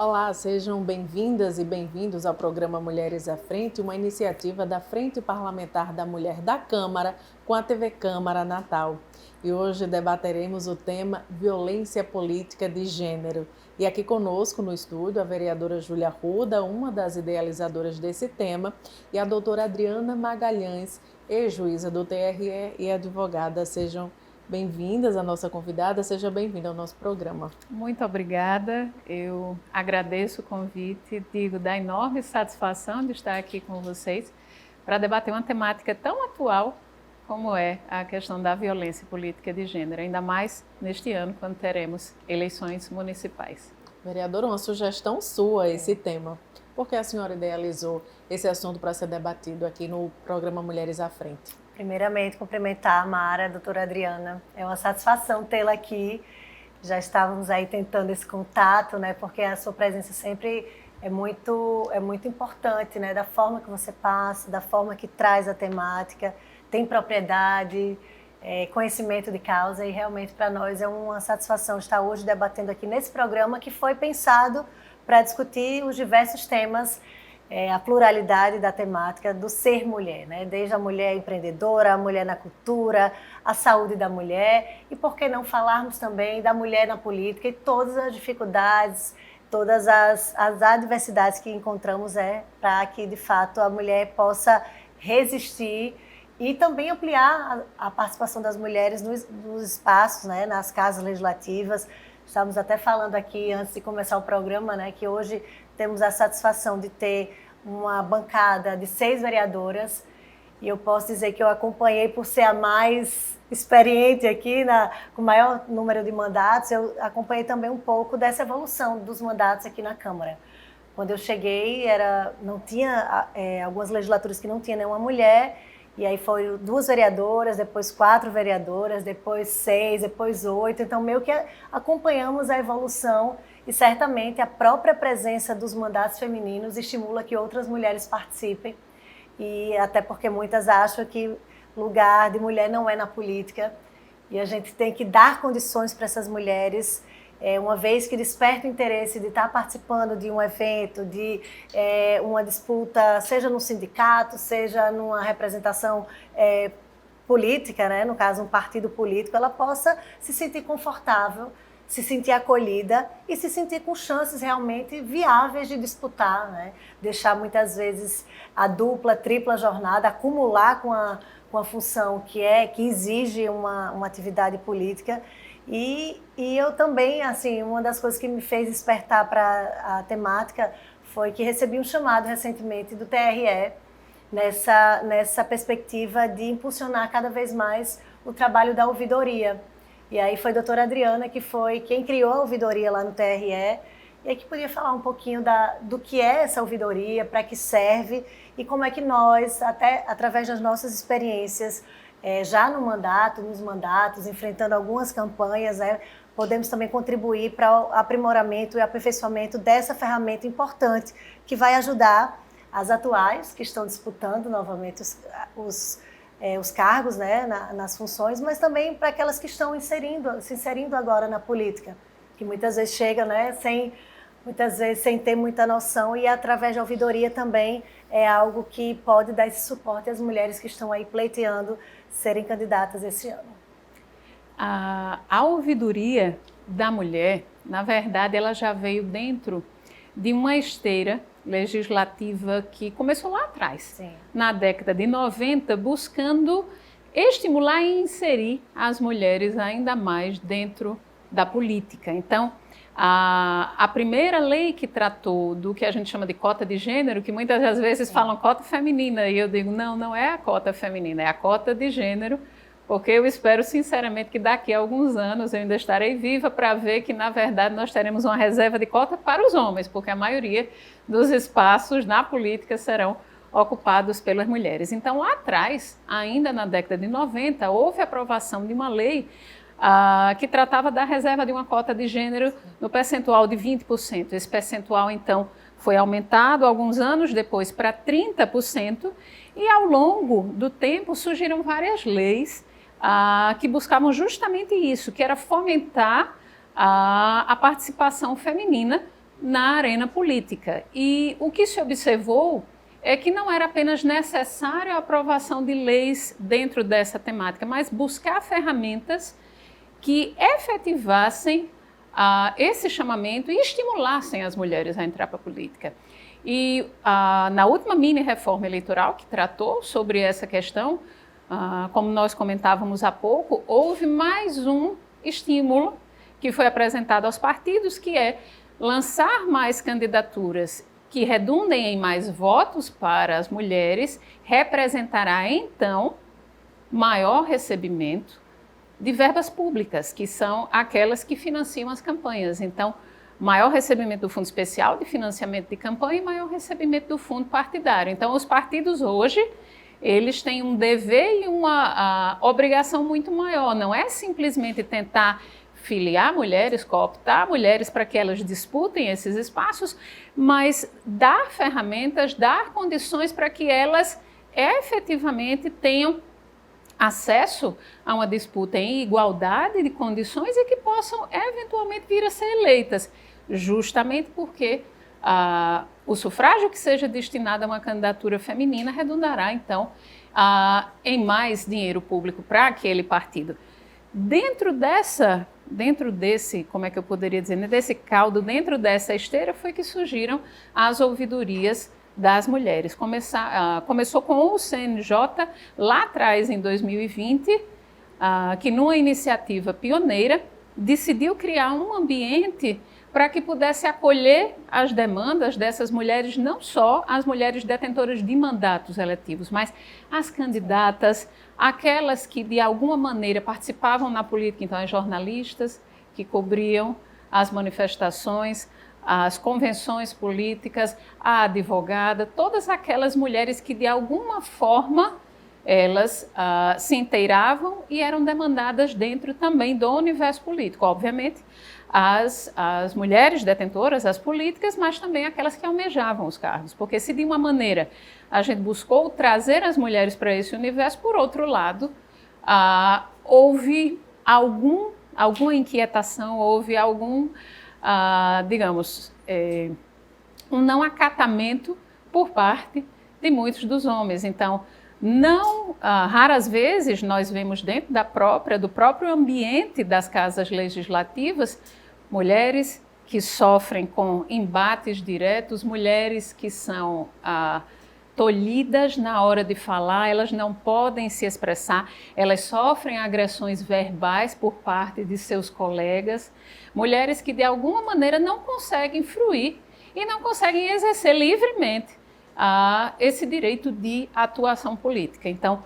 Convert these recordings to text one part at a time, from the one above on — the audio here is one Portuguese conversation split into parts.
Olá, sejam bem-vindas e bem-vindos ao programa Mulheres à Frente, uma iniciativa da Frente Parlamentar da Mulher da Câmara com a TV Câmara Natal. E hoje debateremos o tema Violência Política de Gênero. E aqui conosco no estúdio a vereadora Júlia Arruda, uma das idealizadoras desse tema, e a doutora Adriana Magalhães, ex-juíza do TRE e advogada. Sejam bem-vindas, a nossa convidada, seja bem-vinda ao nosso programa. Muito obrigada, eu agradeço o convite, digo da enorme satisfação de estar aqui com vocês para debater uma temática tão atual como é a questão da violência política de gênero, ainda mais neste ano, quando teremos eleições municipais. Vereadora, uma sugestão sua esse tema. Por que a senhora idealizou esse assunto para ser debatido aqui no programa Mulheres à Frente? Primeiramente, cumprimentar a Mara, a doutora Adriana. É uma satisfação tê-la aqui. Já estávamos aí tentando esse contato, né? Porque a sua presença sempre é muito importante, né? Da forma que você passa, da forma que traz a temática, tem propriedade, conhecimento de causa, e realmente para nós é uma satisfação estar hoje debatendo aqui nesse programa que foi pensado para discutir os diversos temas, a pluralidade da temática do ser mulher, né? Desde a mulher empreendedora, a mulher na cultura, a saúde da mulher, e por que não falarmos também da mulher na política e todas as dificuldades, todas as adversidades que encontramos para que de fato a mulher possa resistir e também ampliar a participação das mulheres nos espaços, né? Nas casas legislativas. Estávamos até falando aqui antes de começar o programa, né, que hoje temos a satisfação de ter uma bancada de 6 vereadoras, e eu posso dizer que eu acompanhei, por ser a mais experiente aqui, com o maior número de mandatos, eu acompanhei também um pouco dessa evolução dos mandatos aqui na Câmara. Quando eu cheguei, não tinha algumas legislaturas que não tinha nenhuma mulher, e aí foram 2 vereadoras, depois 4 vereadoras, depois 6, depois 8. Então, meio que acompanhamos a evolução, e certamente a própria presença dos mandatos femininos estimula que outras mulheres participem. E até porque muitas acham que lugar de mulher não é na política. E a gente tem que dar condições para essas mulheres, uma vez que desperta o interesse de estar participando de um evento, de uma disputa, seja no sindicato, seja numa representação política, né? No caso um partido político, ela possa se sentir confortável, se sentir acolhida e se sentir com chances realmente viáveis de disputar, né? Deixar muitas vezes a dupla, tripla jornada, acumular com a função que exige uma atividade política. E eu também, assim, uma das coisas que me fez despertar para a temática foi que recebi um chamado recentemente do TRE nessa perspectiva de impulsionar cada vez mais o trabalho da ouvidoria. E aí foi a doutora Adriana que foi quem criou a ouvidoria lá no TRE, e aí que podia falar um pouquinho do que é essa ouvidoria, para que serve e como é que nós, até através das nossas experiências, já nos mandatos, enfrentando algumas campanhas, né, podemos também contribuir para o aprimoramento e aperfeiçoamento dessa ferramenta importante que vai ajudar as atuais que estão disputando novamente os cargos, né, nas funções, mas também para aquelas que estão se inserindo agora na política, que muitas vezes chegam, né, sem ter muita noção, e através da ouvidoria também é algo que pode dar esse suporte às mulheres que estão aí pleiteando serem candidatas esse ano. A ouvidoria da mulher, na verdade, ela já veio dentro de uma esteira legislativa que começou lá atrás, sim, na década de 90, buscando estimular e inserir as mulheres ainda mais dentro da política. Então, a primeira lei que tratou do que a gente chama de cota de gênero, que muitas das vezes falam cota feminina, e eu digo, não é a cota feminina, é a cota de gênero, porque eu espero sinceramente que daqui a alguns anos eu ainda estarei viva para ver que, na verdade, nós teremos uma reserva de cota para os homens, porque a maioria dos espaços na política serão ocupados pelas mulheres. Então, lá atrás, ainda na década de 90, houve a aprovação de uma lei que tratava da reserva de uma cota de gênero no percentual de 20%. Esse percentual, então, foi aumentado alguns anos depois para 30%, e ao longo do tempo surgiram várias leis que buscavam justamente isso, que era fomentar a participação feminina na arena política. E o que se observou é que não era apenas necessária a aprovação de leis dentro dessa temática, mas buscar ferramentas que efetivassem esse chamamento e estimulassem as mulheres a entrar para a política. E na última mini-reforma eleitoral que tratou sobre essa questão, como nós comentávamos há pouco, houve mais um estímulo que foi apresentado aos partidos, que é lançar mais candidaturas que redundem em mais votos para as mulheres, representará então maior recebimento de verbas públicas, que são aquelas que financiam as campanhas. Então, maior recebimento do Fundo Especial de Financiamento de Campanha e maior recebimento do Fundo Partidário. Então, os partidos hoje, eles têm um dever e uma obrigação muito maior. Não é simplesmente tentar filiar mulheres, cooptar mulheres para que elas disputem esses espaços, mas dar ferramentas, dar condições para que elas efetivamente tenham acesso a uma disputa em igualdade de condições e que possam eventualmente vir a ser eleitas, justamente porque o sufrágio que seja destinado a uma candidatura feminina redundará, então, em mais dinheiro público para aquele partido. Dentro desse, como é que eu poderia dizer, desse caldo, dentro dessa esteira, foi que surgiram as ouvidorias das mulheres. Começou com o CNJ lá atrás, em 2020, que numa iniciativa pioneira, decidiu criar um ambiente para que pudesse acolher as demandas dessas mulheres, não só as mulheres detentoras de mandatos eletivos, mas as candidatas, aquelas que de alguma maneira participavam na política, então as jornalistas que cobriam as manifestações, as convenções políticas, a advogada, todas aquelas mulheres que de alguma forma elas se inteiravam e eram demandadas dentro também do universo político, obviamente, as mulheres detentoras, as políticas, mas também aquelas que almejavam os cargos, porque se de uma maneira a gente buscou trazer as mulheres para esse universo, por outro lado, houve alguma inquietação, houve algum, digamos, um não acatamento por parte de muitos dos homens. Então, raras vezes nós vemos dentro do próprio ambiente das casas legislativas, mulheres que sofrem com embates diretos, mulheres que são tolhidas na hora de falar, elas não podem se expressar, elas sofrem agressões verbais por parte de seus colegas, mulheres que de alguma maneira não conseguem fruir e não conseguem exercer livremente esse direito de atuação política. Então,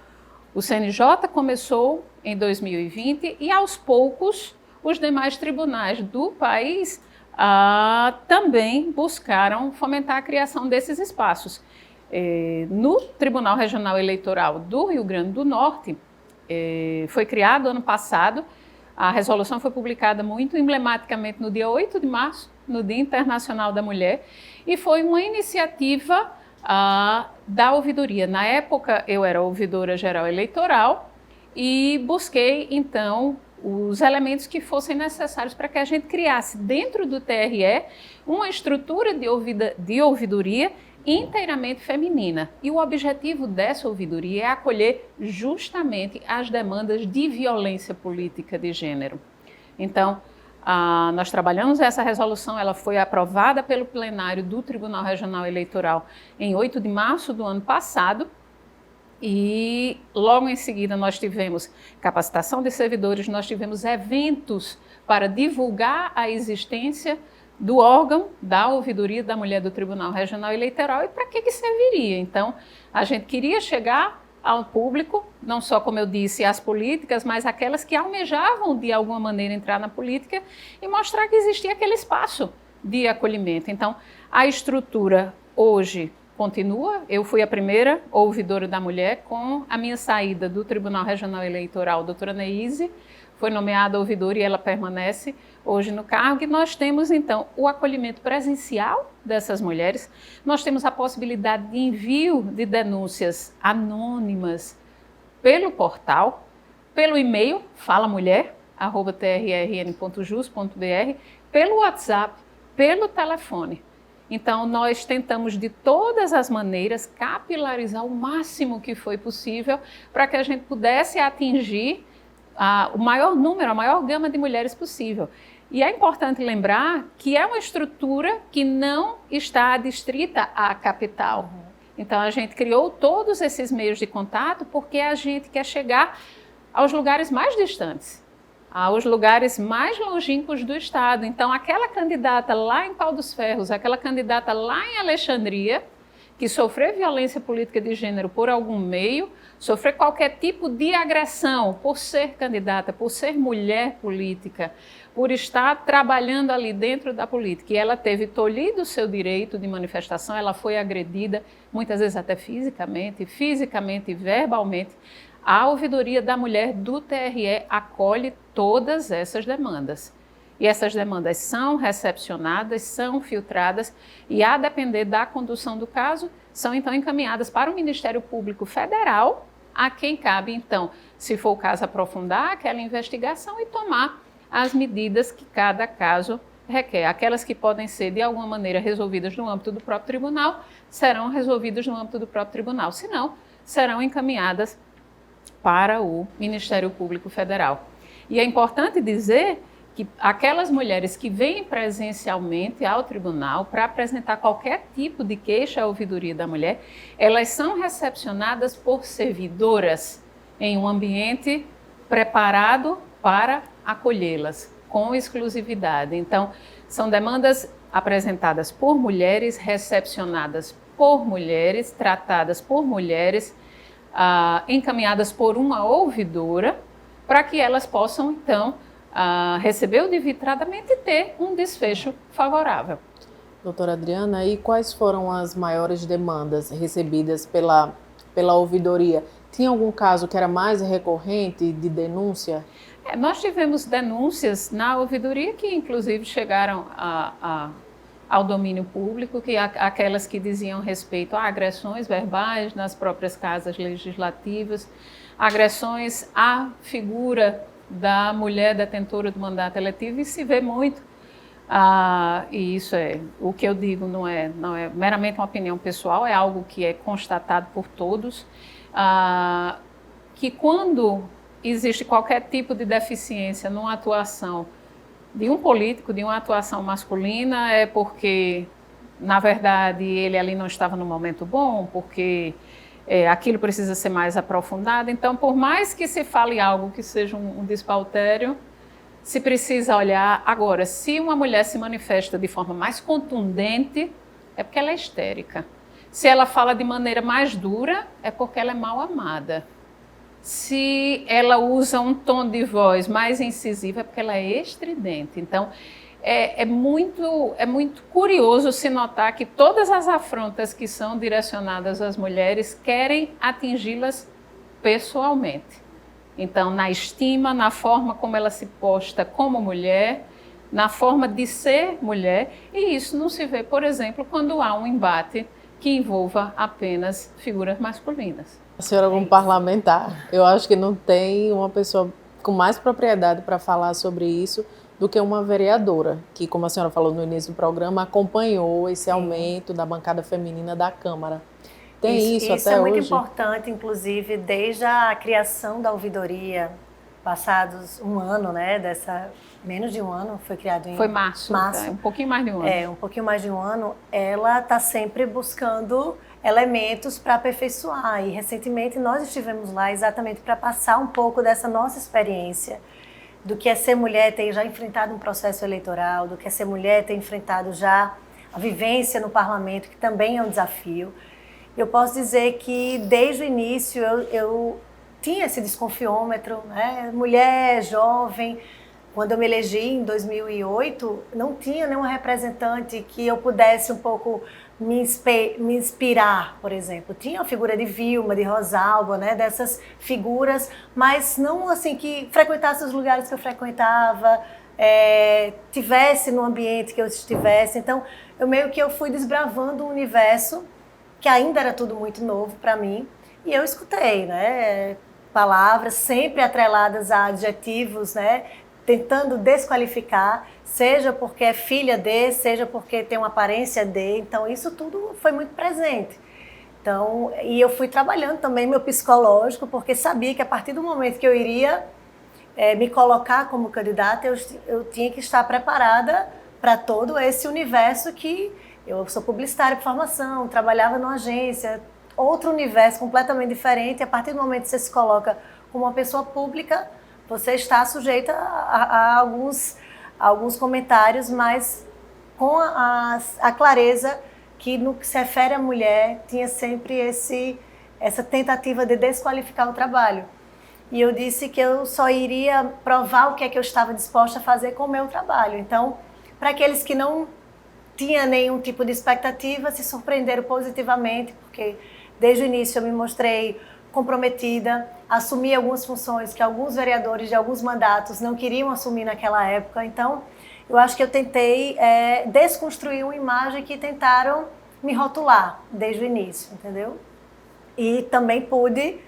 o CNJ começou em 2020 e aos poucos os demais tribunais do país também buscaram fomentar a criação desses espaços. No Tribunal Regional Eleitoral do Rio Grande do Norte, foi criado ano passado, a resolução foi publicada muito emblematicamente no dia 8 de março, no Dia Internacional da Mulher, e foi uma iniciativa da ouvidoria. Na época, eu era ouvidora geral eleitoral e busquei, então, os elementos que fossem necessários para que a gente criasse dentro do TRE uma estrutura de ouvidoria inteiramente feminina. E o objetivo dessa ouvidoria é acolher justamente as demandas de violência política de gênero. Então, nós trabalhamos essa resolução, ela foi aprovada pelo plenário do Tribunal Regional Eleitoral em 8 de março do ano passado, e logo em seguida nós tivemos capacitação de servidores, nós tivemos eventos para divulgar a existência do órgão da ouvidoria da mulher do Tribunal Regional Eleitoral e para que serviria. Então, a gente queria chegar ao público, não só, como eu disse, as políticas, mas aquelas que almejavam de alguma maneira entrar na política e mostrar que existia aquele espaço de acolhimento. Então, a estrutura hoje continua. Eu fui a primeira ouvidora da mulher. Com a minha saída do Tribunal Regional Eleitoral, a doutora Neise foi nomeada ouvidora e ela permanece hoje no cargo. E nós temos, então, o acolhimento presencial dessas mulheres. Nós temos a possibilidade de envio de denúncias anônimas pelo portal, pelo e-mail falamulher@trrn.jus.br, pelo WhatsApp pelo telefone. Então, nós tentamos de todas as maneiras capilarizar o máximo que foi possível para que a gente pudesse atingir o maior número, a maior gama de mulheres possível. E é importante lembrar que é uma estrutura que não está adstrita à capital. Então, a gente criou todos esses meios de contato porque a gente quer chegar aos lugares mais distantes, aos lugares mais longínquos do estado. Então, aquela candidata lá em Pau dos Ferros, aquela candidata lá em Alexandria, que sofreu violência política de gênero por algum meio, sofrer qualquer tipo de agressão por ser candidata, por ser mulher política, por estar trabalhando ali dentro da política, e ela teve tolhido o seu direito de manifestação, ela foi agredida, muitas vezes até fisicamente e verbalmente. A Ouvidoria da Mulher do TRE acolhe todas essas demandas. E essas demandas são recepcionadas, são filtradas e, a depender da condução do caso, são então encaminhadas para o Ministério Público Federal, a quem cabe então, se for o caso, aprofundar aquela investigação e tomar as medidas que cada caso requer. Aquelas que podem ser de alguma maneira resolvidas no âmbito do próprio tribunal, serão resolvidas no âmbito do próprio tribunal. Se não, serão encaminhadas para o Ministério Público Federal. E é importante dizer que aquelas mulheres que vêm presencialmente ao tribunal para apresentar qualquer tipo de queixa à ouvidoria da mulher, elas são recepcionadas por servidoras em um ambiente preparado para acolhê-las com exclusividade. Então, são demandas apresentadas por mulheres, recepcionadas por mulheres, tratadas por mulheres, encaminhadas por uma ouvidora, para que elas possam, então, receber o devidamente e ter um desfecho favorável. Doutora Adriana, e quais foram as maiores demandas recebidas pela ouvidoria? Tinha algum caso que era mais recorrente de denúncia? Nós tivemos denúncias na ouvidoria que, inclusive, chegaram ao domínio público, que aquelas que diziam respeito a agressões verbais nas próprias casas legislativas, agressões à figura da mulher detentora do mandato eletivo, e se vê muito. E isso o que eu digo não é meramente uma opinião pessoal, é algo que é constatado por todos, que quando existe qualquer tipo de deficiência numa atuação de um político, de uma atuação masculina, é porque, na verdade, ele ali não estava no momento bom, porque aquilo precisa ser mais aprofundado. Então, por mais que se fale algo que seja um despautério, se precisa olhar. Agora, se uma mulher se manifesta de forma mais contundente, é porque ela é histérica. Se ela fala de maneira mais dura, é porque ela é mal amada. Se ela usa um tom de voz mais incisivo, é porque ela é estridente. Então, é muito curioso se notar que todas as afrontas que são direcionadas às mulheres querem atingi-las pessoalmente. Então, na estima, na forma como ela se posta como mulher, na forma de ser mulher, e isso não se vê, por exemplo, quando há um embate que envolva apenas figuras masculinas. A senhora, como parlamentar, eu acho que não tem uma pessoa com mais propriedade para falar sobre isso do que uma vereadora, que, como a senhora falou no início do programa, acompanhou esse aumento da bancada feminina da Câmara. Tem isso até hoje? Isso é muito importante, inclusive, desde a criação da ouvidoria, passados um ano, né, menos de um ano, foi criado em... Foi março. Um pouquinho mais de um ano. Um pouquinho mais de um ano, ela está sempre buscando elementos para aperfeiçoar, e recentemente nós estivemos lá exatamente para passar um pouco dessa nossa experiência, do que é ser mulher, ter já enfrentado um processo eleitoral, do que é ser mulher, ter enfrentado já a vivência no parlamento, que também é um desafio. Eu posso dizer que desde o início eu tinha esse desconfiômetro, né? Mulher, jovem. Quando eu me elegi em 2008, não tinha nenhuma representante que eu pudesse um pouco me inspirar, por exemplo. Tinha a figura de Vilma, de Rosalba, né? Dessas figuras, mas não assim que frequentasse os lugares que eu frequentava, tivesse no ambiente que eu estivesse. Então, eu fui desbravando um universo que ainda era tudo muito novo para mim, e eu escutei, né, palavras sempre atreladas a adjetivos, né, tentando desqualificar, seja porque é filha de, seja porque tem uma aparência de. Então, isso tudo foi muito presente. Então, e eu fui trabalhando também meu psicológico, porque sabia que a partir do momento que eu iria me colocar como candidata, eu tinha que estar preparada para todo esse universo que eu sou publicitária por formação, trabalhava numa agência, outro universo completamente diferente. A partir do momento que você se coloca como uma pessoa pública, você está sujeita a alguns comentários, mas com a clareza que no que se refere à mulher, tinha sempre essa tentativa de desqualificar o trabalho. E eu disse que eu só iria provar o que é que eu estava disposta a fazer com o meu trabalho. Então, para aqueles que não tinham nenhum tipo de expectativa, se surpreenderam positivamente, porque desde o início eu me mostrei comprometida, assumi algumas funções que alguns vereadores de alguns mandatos não queriam assumir naquela época. Então, eu acho que eu tentei desconstruir uma imagem que tentaram me rotular desde o início, entendeu? E também pude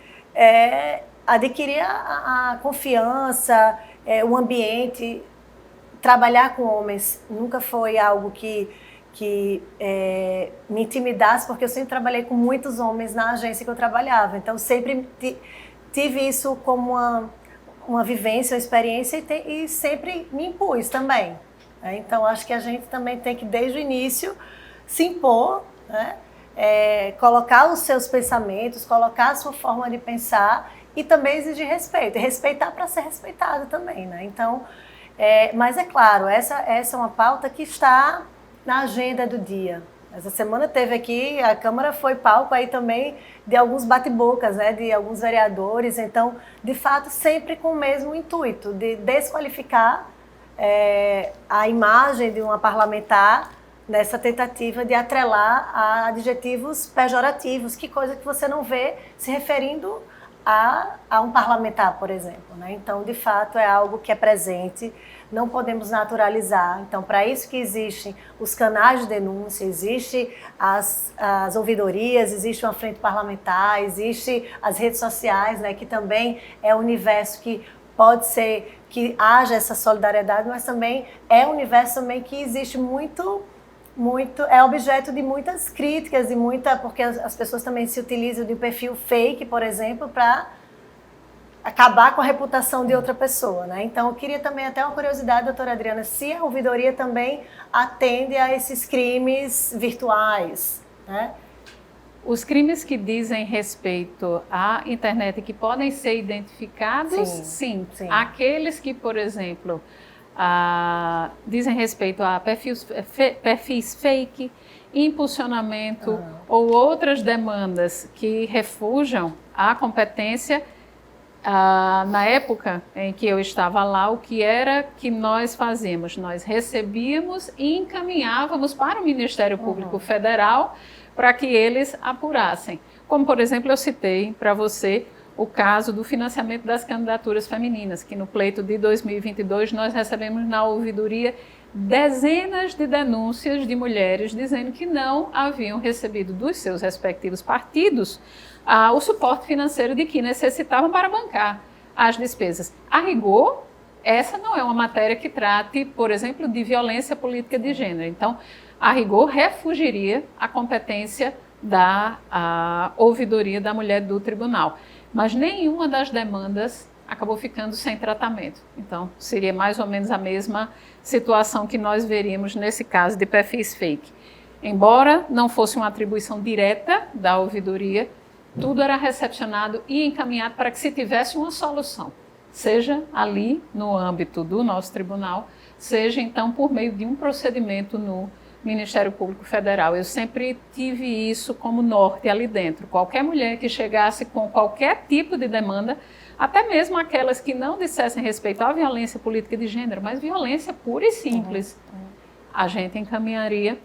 adquirir a confiança, o ambiente. Trabalhar com homens nunca foi algo que me intimidasse, porque eu sempre trabalhei com muitos homens na agência que eu trabalhava. Então, sempre tive isso como uma vivência, uma experiência e sempre me impus também. Então, acho que a gente também tem que, desde o início, se impor, né? Colocar os seus pensamentos, colocar a sua forma de pensar e também exigir respeito. E respeitar para ser respeitado também, né? Então, mas é claro, essa é uma pauta que está na agenda do dia. Essa semana teve aqui, a Câmara foi palco aí também de alguns bate-bocas, né, de alguns vereadores. Então, de fato, sempre com o mesmo intuito, de desqualificar a imagem de uma parlamentar nessa tentativa de atrelar a adjetivos pejorativos, que coisa que você não vê se referindo a um parlamentar, por exemplo, né? Então, de fato, é algo que é presente, não podemos naturalizar. Então, para isso que existem os canais de denúncia, existem as ouvidorias, existe uma frente parlamentar, existe as redes sociais, né, que também é um universo que pode ser que haja essa solidariedade, mas também é um universo também que existe muito, é objeto de muitas críticas e porque as pessoas também se utilizam de um perfil fake, por exemplo, para acabar com a reputação de outra pessoa, né? Então, eu queria também até uma curiosidade, doutora Adriana, se a ouvidoria também atende a esses crimes virtuais, né? Os crimes que dizem respeito à internet, que podem ser identificados, sim. Aqueles que, por exemplo, dizem respeito a perfis fake, impulsionamento ou outras demandas que refujam a competência. Na época em que eu estava lá, o que era que nós fazíamos? Nós recebíamos e encaminhávamos para o Ministério Público Federal para que eles apurassem. Como, por exemplo, eu citei para você o caso do financiamento das candidaturas femininas, que no pleito de 2022 nós recebemos na ouvidoria dezenas de denúncias de mulheres dizendo que não haviam recebido dos seus respectivos partidos o suporte financeiro de que necessitavam para bancar as despesas. A rigor, essa não é uma matéria que trate, por exemplo, de violência política de gênero. Então, a rigor, refugiria a competência da ouvidoria da mulher do tribunal. Mas nenhuma das demandas acabou ficando sem tratamento. Então, seria mais ou menos a mesma situação que nós veríamos nesse caso de perfis fake. Embora não fosse uma atribuição direta da ouvidoria, tudo era recepcionado e encaminhado para que se tivesse uma solução, seja ali no âmbito do nosso tribunal, seja então por meio de um procedimento no Ministério Público Federal. Eu sempre tive isso como norte ali dentro. Qualquer mulher que chegasse com qualquer tipo de demanda, até mesmo aquelas que não dissessem respeito à violência política de gênero, mas violência pura e simples, a gente encaminharia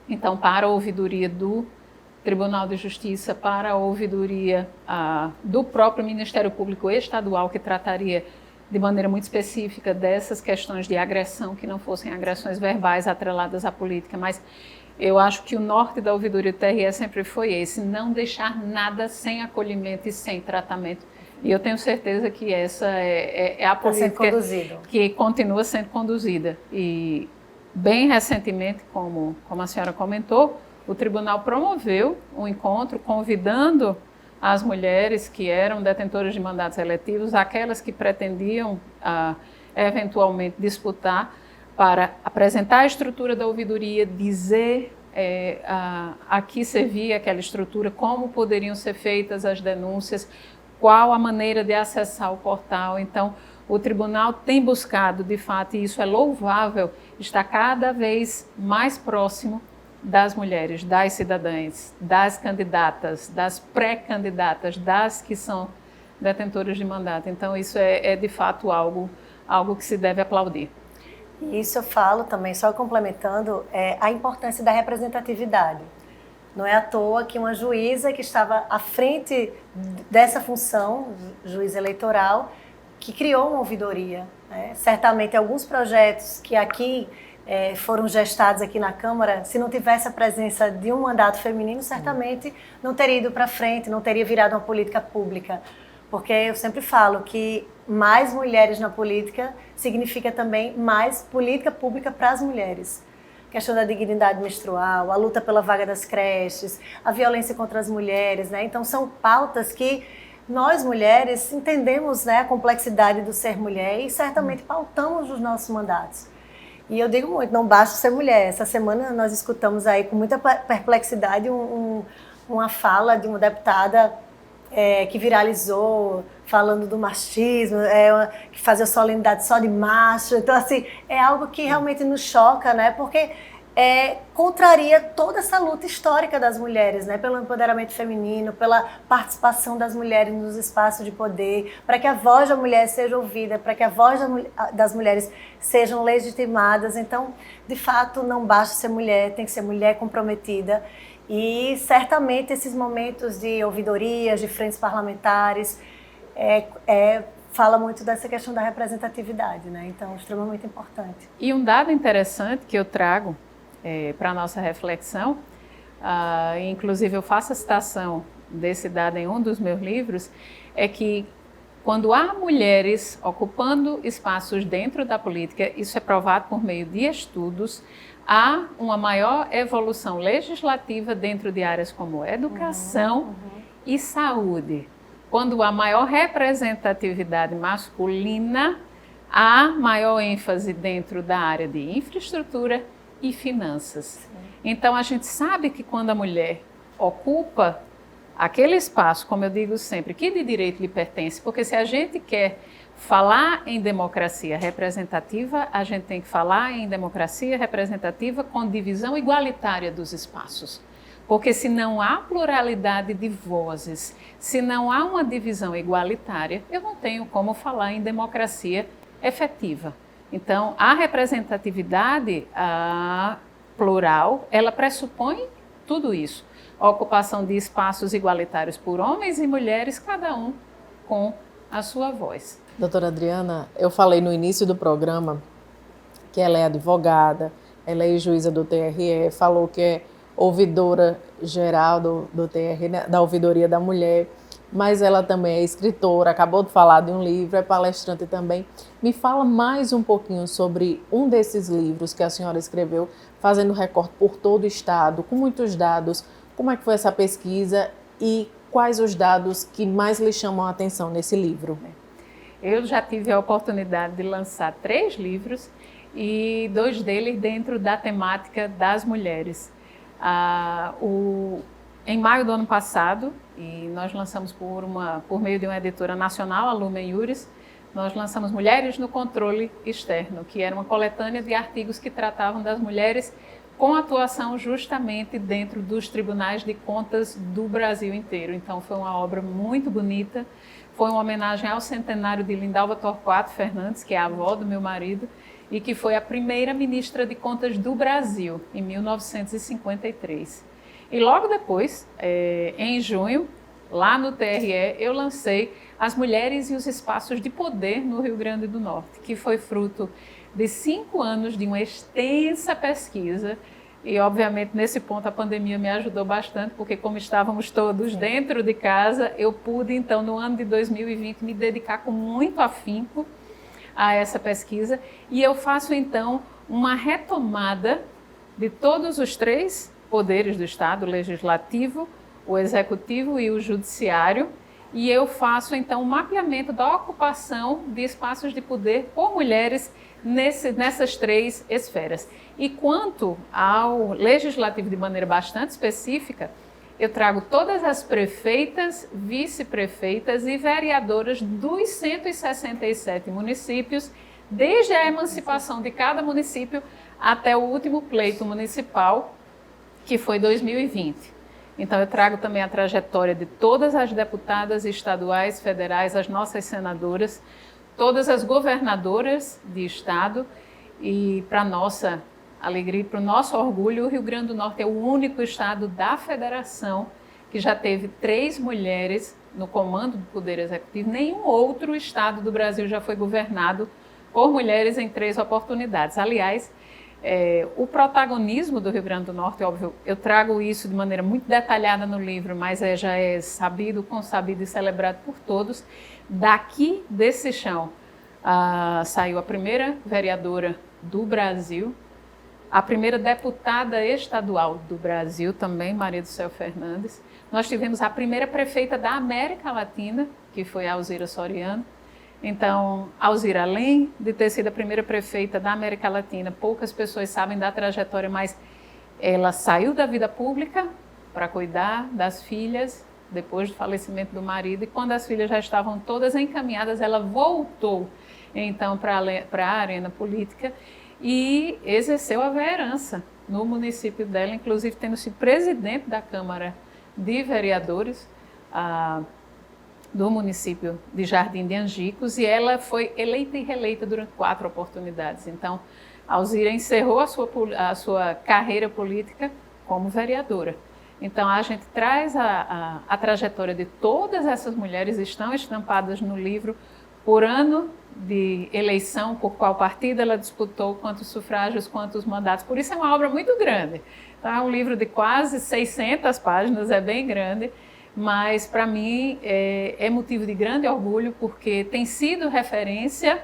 então para a ouvidoria do Tribunal de Justiça, para a ouvidoria do próprio Ministério Público Estadual, que trataria de maneira muito específica dessas questões de agressão, que não fossem agressões verbais atreladas à política, mas eu acho que o norte da ouvidoria do TRE sempre foi esse, não deixar nada sem acolhimento e sem tratamento. E eu tenho certeza que essa é a política que continua sendo conduzida. E bem recentemente, como a senhora comentou, o tribunal promoveu um encontro convidando as mulheres que eram detentoras de mandatos eletivos, aquelas que pretendiam eventualmente disputar, para apresentar a estrutura da ouvidoria, dizer a que servia aquela estrutura, como poderiam ser feitas as denúncias, qual a maneira de acessar o portal. Então, o tribunal tem buscado, de fato, e isso é louvável, estar cada vez mais próximo das mulheres, das cidadãs, das candidatas, das pré-candidatas, das que são detentoras de mandato. Então, isso é de fato algo que se deve aplaudir. Isso eu falo também, só complementando, a importância da representatividade. Não é à toa que uma juíza que estava à frente dessa função, juiz eleitoral, que criou uma ouvidoria. Né? Certamente alguns projetos que aqui foram gestados aqui na Câmara, se não tivesse a presença de um mandato feminino, certamente não teria ido para frente, não teria virado uma política pública. Porque eu sempre falo que mais mulheres na política significa também mais política pública para as mulheres. A questão da dignidade menstrual, a luta pela vaga das creches, a violência contra as mulheres, né? Então são pautas que nós mulheres entendemos, né, a complexidade do ser mulher e certamente pautamos os nossos mandatos. E eu digo muito, não basta ser mulher. Essa semana nós escutamos aí com muita perplexidade uma fala de uma deputada que viralizou, falando do machismo, que fazia solenidade só de macho. Então, assim, é algo que realmente nos choca, né? Porque contraria toda essa luta histórica das mulheres, né? Pelo empoderamento feminino, pela participação das mulheres nos espaços de poder, para que a voz da mulher seja ouvida, para que a voz das mulheres sejam legitimadas. Então, de fato, não basta ser mulher, tem que ser mulher comprometida. E certamente esses momentos de ouvidorias, de frentes parlamentares, fala muito dessa questão da representatividade, né? Então, extremamente importante. E um dado interessante que eu trago para a nossa reflexão, inclusive eu faço a citação desse dado em um dos meus livros, é que quando há mulheres ocupando espaços dentro da política, isso é provado por meio de estudos, há uma maior evolução legislativa dentro de áreas como educação e saúde. Quando há maior representatividade masculina, há maior ênfase dentro da área de infraestrutura e finanças. Sim. Então, a gente sabe que quando a mulher ocupa aquele espaço, como eu digo sempre, que de direito lhe pertence, porque se a gente quer falar em democracia representativa, a gente tem que falar em democracia representativa com divisão igualitária dos espaços. Porque se não há pluralidade de vozes, se não há uma divisão igualitária, eu não tenho como falar em democracia efetiva. Então, a representatividade plural, ela pressupõe tudo isso. A ocupação de espaços igualitários por homens e mulheres, cada um com a sua voz. Doutora Adriana, eu falei no início do programa que ela é advogada, ela é juíza do TRE, falou que é ouvidora geral do TRE, da Ouvidoria da Mulher, mas ela também é escritora, acabou de falar de um livro, é palestrante também. Me fala mais um pouquinho sobre um desses livros que a senhora escreveu, fazendo recorte por todo o estado, com muitos dados. Como é que foi essa pesquisa e quais os dados que mais lhe chamam a atenção nesse livro? Eu já tive a oportunidade de lançar 3 livros e 2 deles dentro da temática das mulheres. Em maio do ano passado, e nós lançamos por meio de uma editora nacional, a Lumen Iuris, nós lançamos Mulheres no Controle Externo, que era uma coletânea de artigos que tratavam das mulheres com atuação justamente dentro dos tribunais de contas do Brasil inteiro. Então foi uma obra muito bonita, foi uma homenagem ao centenário de Lindalva Torquato Fernandes, que é a avó do meu marido, e que foi a primeira ministra de Contas do Brasil, em 1953. E logo depois, em junho, lá no TRE, eu lancei As Mulheres e os Espaços de Poder no Rio Grande do Norte, que foi fruto de 5 anos de uma extensa pesquisa E, obviamente, nesse ponto a pandemia me ajudou bastante, porque como estávamos todos dentro de casa, eu pude, então, no ano de 2020, me dedicar com muito afinco a essa pesquisa. E eu faço, então, uma retomada de todos os 3 poderes do Estado, o legislativo, o executivo e o judiciário. E eu faço, então, um mapeamento da ocupação de espaços de poder por mulheres nessas 3 esferas. E quanto ao legislativo de maneira bastante específica, eu trago todas as prefeitas, vice-prefeitas e vereadoras dos 167 municípios, desde a emancipação de cada município até o último pleito municipal, que foi 2020. Então, eu trago também a trajetória de todas as deputadas estaduais, federais, as nossas senadoras, todas as governadoras de estado, e para nossa alegria e para o nosso orgulho, o Rio Grande do Norte é o único estado da federação que já teve 3 mulheres no comando do Poder Executivo. Nenhum outro estado do Brasil já foi governado por mulheres em 3 oportunidades. Aliás, o protagonismo do Rio Grande do Norte, óbvio, eu trago isso de maneira muito detalhada no livro, mas já é sabido, consabido e celebrado por todos. Daqui desse chão saiu a primeira vereadora do Brasil, a primeira deputada estadual do Brasil também, Maria do Céu Fernandes. Nós tivemos a primeira prefeita da América Latina, que foi a Alzira Soriano. Então, Alzira, além de ter sido a primeira prefeita da América Latina, poucas pessoas sabem da trajetória, mas ela saiu da vida pública para cuidar das filhas, depois do falecimento do marido, e quando as filhas já estavam todas encaminhadas, ela voltou, então, para a arena política e exerceu a vereança no município dela, inclusive tendo sido presidente da Câmara de Vereadores do município de Jardim de Angicos, e ela foi eleita e reeleita durante 4 oportunidades. Então, Alzira encerrou a sua carreira política como vereadora. Então, a gente traz a trajetória de todas essas mulheres, estão estampadas no livro por ano de eleição, por qual partido ela disputou, quantos sufrágios, quantos mandatos. Por isso é uma obra muito grande. Então, é um livro de quase 600 páginas, é bem grande, mas para mim é motivo de grande orgulho, porque tem sido referência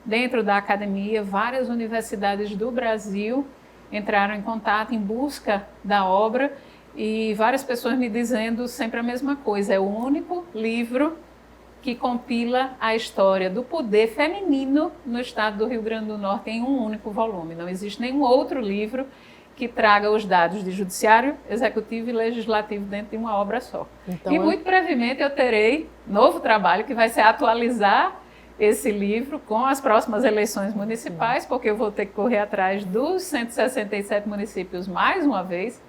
dentro da academia. Várias universidades do Brasil entraram em contato em busca da obra, e várias pessoas me dizendo sempre a mesma coisa: é o único livro que compila a história do poder feminino no estado do Rio Grande do Norte em um único volume. Não existe nenhum outro livro que traga os dados de judiciário, executivo e legislativo dentro de uma obra só. Então, e muito brevemente eu terei novo trabalho, que vai ser atualizar esse livro com as próximas eleições municipais, porque eu vou ter que correr atrás dos 167 municípios mais uma vez,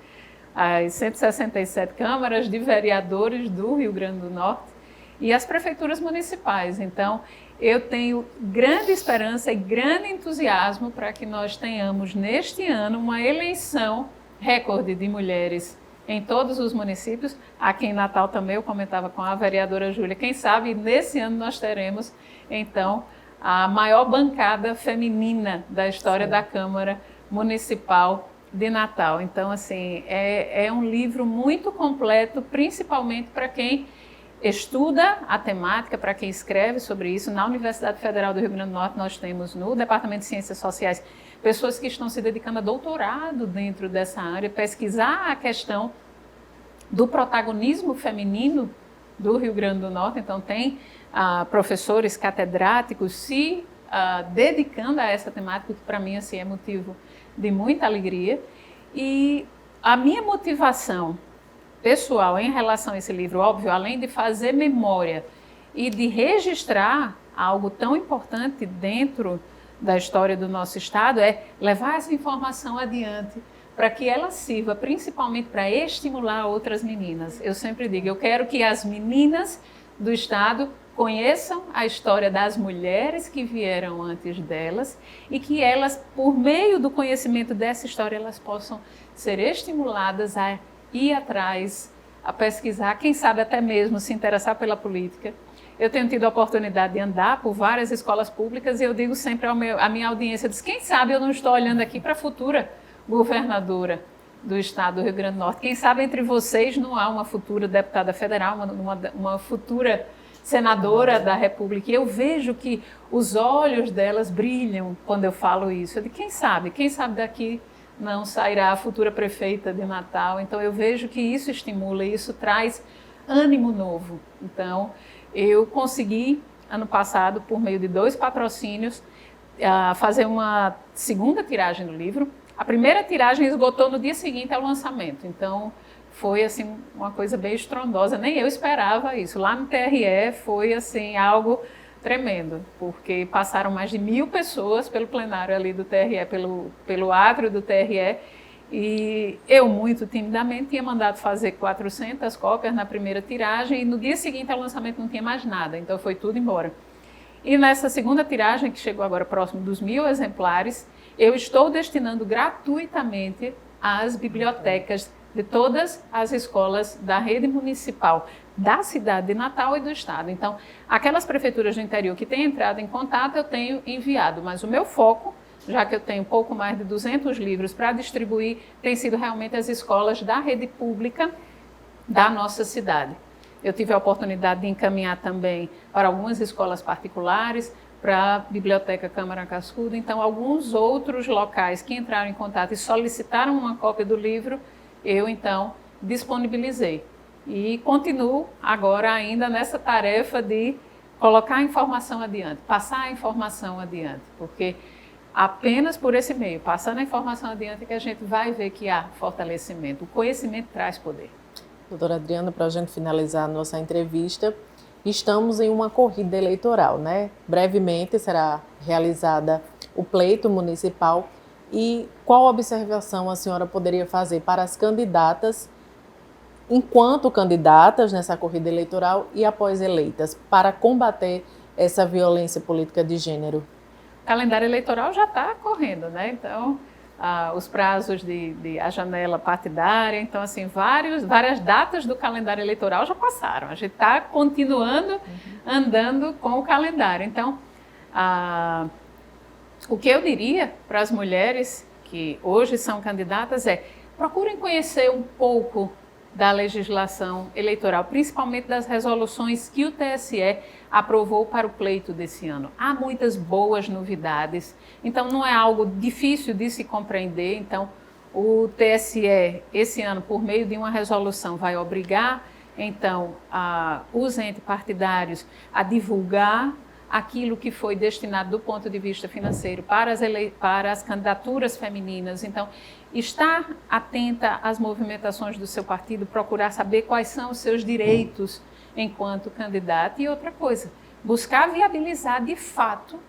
as 167 câmaras de vereadores do Rio Grande do Norte e as prefeituras municipais. Então, eu tenho grande esperança e grande entusiasmo para que nós tenhamos neste ano uma eleição recorde de mulheres em todos os municípios. Aqui em Natal também eu comentava com a vereadora Júlia, quem sabe nesse ano nós teremos então a maior bancada feminina da história da Câmara Municipal de Natal. Então, assim, é um livro muito completo, principalmente para quem estuda a temática, para quem escreve sobre isso. Na Universidade Federal do Rio Grande do Norte, nós temos no Departamento de Ciências Sociais pessoas que estão se dedicando a doutorado dentro dessa área, pesquisar a questão do protagonismo feminino do Rio Grande do Norte. Então, tem professores catedráticos se dedicando a essa temática, que para mim assim, é motivo de muita alegria. E a minha motivação pessoal em relação a esse livro, óbvio, além de fazer memória e de registrar algo tão importante dentro da história do nosso estado, é levar essa informação adiante para que ela sirva principalmente para estimular outras meninas. Eu sempre digo, eu quero que as meninas do estado conheçam a história das mulheres que vieram antes delas e que elas, por meio do conhecimento dessa história, elas possam ser estimuladas a ir atrás, a pesquisar, quem sabe até mesmo se interessar pela política. Eu tenho tido a oportunidade de andar por várias escolas públicas e eu digo sempre à minha audiência, quem sabe eu não estou olhando aqui para a futura governadora do estado do Rio Grande do Norte. Quem sabe entre vocês não há uma futura deputada federal, uma futura senadora da República. E eu vejo que os olhos delas brilham quando eu falo isso. Eu digo, quem sabe daqui não sairá a futura prefeita de Natal. Então eu vejo que isso estimula, isso traz ânimo novo. Então eu consegui, ano passado, por meio de 2 patrocínios, fazer uma segunda tiragem do livro. A primeira tiragem esgotou no dia seguinte ao lançamento. Então foi assim uma coisa bem estrondosa, nem eu esperava isso. Lá no TRE foi assim algo tremendo, porque passaram mais de 1.000 pessoas pelo plenário ali do TRE, pelo átrio do TRE, e eu muito timidamente tinha mandado fazer 400 cópias na primeira tiragem e no dia seguinte ao lançamento não tinha mais nada, então foi tudo embora. E nessa segunda tiragem, que chegou agora próximo dos 1.000 exemplares, eu estou destinando gratuitamente às bibliotecas de todas as escolas da rede municipal da cidade de Natal e do estado. Então, aquelas prefeituras do interior que têm entrado em contato, eu tenho enviado, mas o meu foco, já que eu tenho pouco mais de 200 livros para distribuir, tem sido realmente as escolas da rede pública da nossa cidade. Eu tive a oportunidade de encaminhar também para algumas escolas particulares, para a Biblioteca Câmara Cascudo, então alguns outros locais que entraram em contato e solicitaram uma cópia do livro, eu então disponibilizei. E continuo agora ainda nessa tarefa de colocar a informação adiante, passar a informação adiante, porque apenas por esse meio, passando a informação adiante, que a gente vai ver que há fortalecimento. O conhecimento traz poder. Doutora Adriana, para a gente finalizar a nossa entrevista, estamos em uma corrida eleitoral, né? Brevemente será realizada o pleito municipal. E qual observação a senhora poderia fazer para as candidatas, enquanto candidatas nessa corrida eleitoral e após eleitas, para combater essa violência política de gênero? O calendário eleitoral já está correndo, né? Então, os prazos a janela partidária, então, assim, várias datas do calendário eleitoral já passaram. A gente está continuando andando com o calendário. Então, o que eu diria para as mulheres que hoje são candidatas é: procurem conhecer um pouco da legislação eleitoral, principalmente das resoluções que o TSE aprovou para o pleito desse ano. Há muitas boas novidades, então não é algo difícil de se compreender. Então, o TSE, esse ano, por meio de uma resolução, vai obrigar, então, os entes partidários a divulgar aquilo que foi destinado do ponto de vista financeiro para as candidaturas femininas. Então, estar atenta às movimentações do seu partido, procurar saber quais são os seus direitos enquanto candidato. E outra coisa, buscar viabilizar de fato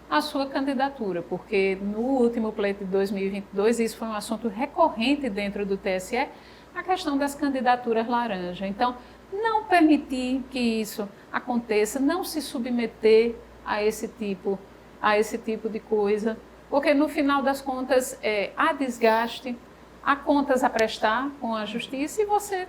a sua candidatura, porque no último pleito de 2022, isso foi um assunto recorrente dentro do TSE, a questão das candidaturas laranja. Então, não permitir que isso aconteça, não se submeter a esse tipo de coisa, porque no final das contas há desgaste, há contas a prestar com a justiça e você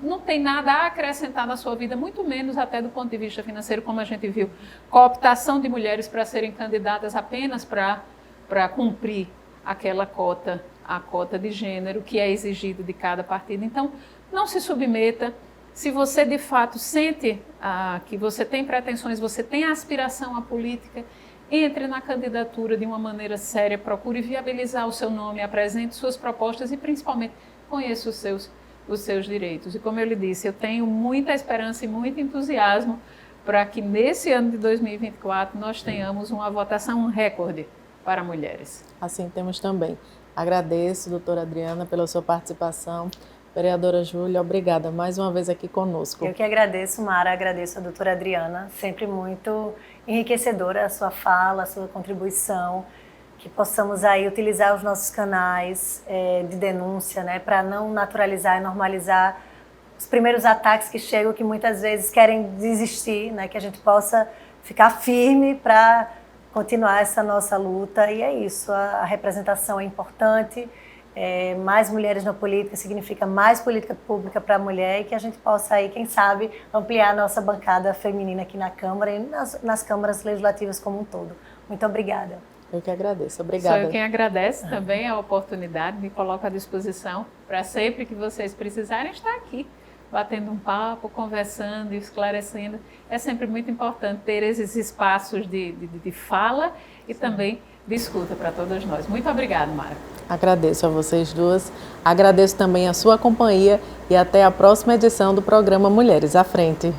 não tem nada a acrescentar na sua vida, muito menos até do ponto de vista financeiro, como a gente viu, cooptação de mulheres para serem candidatas apenas para cumprir aquela cota, a cota de gênero que é exigida de cada partido. Então, não se submeta. Se você de fato sente que você tem pretensões, você tem aspiração à política, entre na candidatura de uma maneira séria, procure viabilizar o seu nome, apresente suas propostas e principalmente conheça os seus direitos. E como eu lhe disse, eu tenho muita esperança e muito entusiasmo para que nesse ano de 2024 nós tenhamos uma votação recorde para mulheres. Assim temos também. Agradeço, doutora Adriana, pela sua participação. Vereadora Júlia, obrigada mais uma vez aqui conosco. Eu que agradeço, Mara, agradeço a doutora Adriana, sempre muito enriquecedora a sua fala, a sua contribuição, que possamos aí utilizar os nossos canais de denúncia, né, para não naturalizar e normalizar os primeiros ataques que chegam, que muitas vezes querem desistir, né, que a gente possa ficar firme para continuar essa nossa luta. E é isso, a representação é importante. Mais mulheres na política significa mais política pública para a mulher e que a gente possa aí, quem sabe, ampliar a nossa bancada feminina aqui na Câmara e nas câmaras legislativas como um todo. Muito obrigada. Eu que agradeço. Obrigada. Sou eu quem agradece também a oportunidade, me coloco à disposição para sempre que vocês precisarem estar aqui, batendo um papo, conversando, esclarecendo. É sempre muito importante ter esses espaços de fala e também de escuta para todas nós. Muito obrigada, Mara. Agradeço a vocês duas, agradeço também a sua companhia e até a próxima edição do programa Mulheres à Frente.